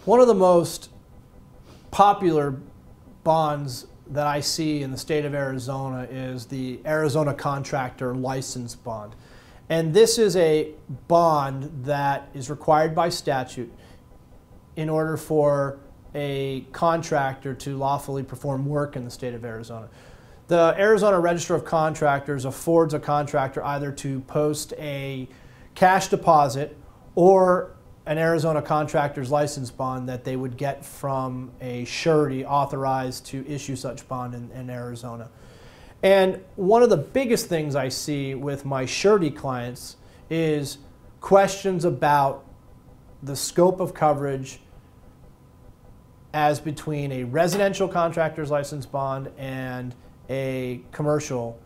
One of the most popular bonds that I see in the state of Arizona is the Arizona Contractor License Bond. And this is a bond that is required by statute in order for a contractor to lawfully perform work in the state of Arizona. The Arizona Register of Contractors affords a contractor either to post a cash deposit or an Arizona Contractor's License Bond that they would get from a surety authorized to issue such bond in Arizona. And one of the biggest things I see with my surety clients is questions about the scope of coverage as between a residential contractor's license bond and a commercial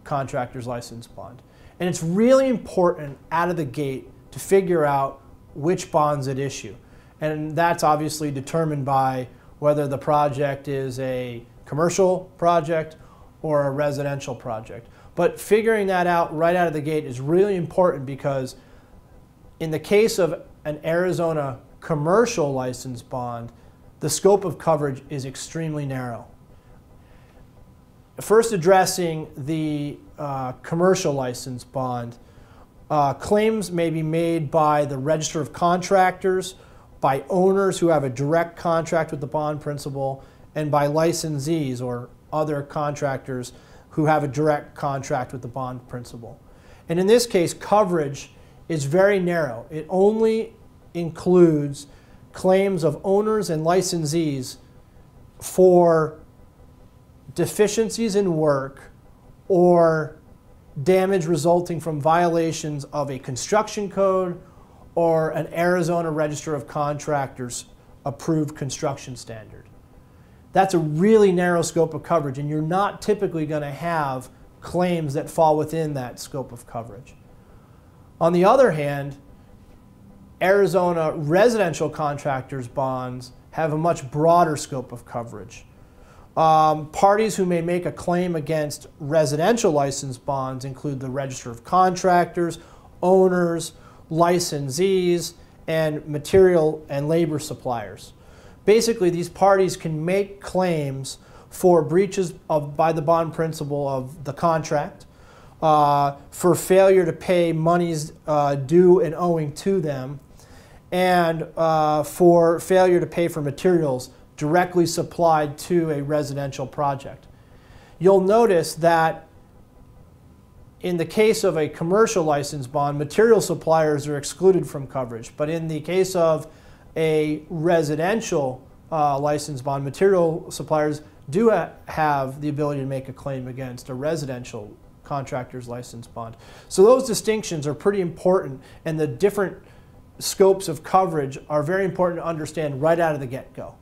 contractor's license bond. And it's really important out of the gate to figure out which bonds at issue. And that's obviously determined by whether the project is a commercial project or a residential project. But figuring that out right out of the gate is really important, because in the case of an Arizona commercial license bond, the scope of coverage is extremely narrow. First, addressing the commercial license bond, claims may be made by the Register of Contractors, by owners who have a direct contract with the bond principal, and by licensees or other contractors who have a direct contract with the bond principal. And in this case, coverage is very narrow. It only includes claims of owners and licensees for deficiencies in work or damage resulting from violations of a construction code or an Arizona Register of Contractors approved construction standard. That's a really narrow scope of coverage, and you're not typically going to have claims that fall within that scope of coverage. On the other hand, Arizona residential contractors bonds have a much broader scope of coverage. Parties who may make a claim against residential license bonds include the Register of Contractors, owners, licensees, and material and labor suppliers. Basically, these parties can make claims for breaches by the bond principal of the contract, for failure to pay monies due and owing to them, and for failure to pay for materials directly supplied to a residential project. You'll notice that in the case of a commercial license bond, material suppliers are excluded from coverage. But in the case of a residential license bond, material suppliers do have the ability to make a claim against a residential contractor's license bond. So those distinctions are pretty important, and the different scopes of coverage are very important to understand right out of the get-go.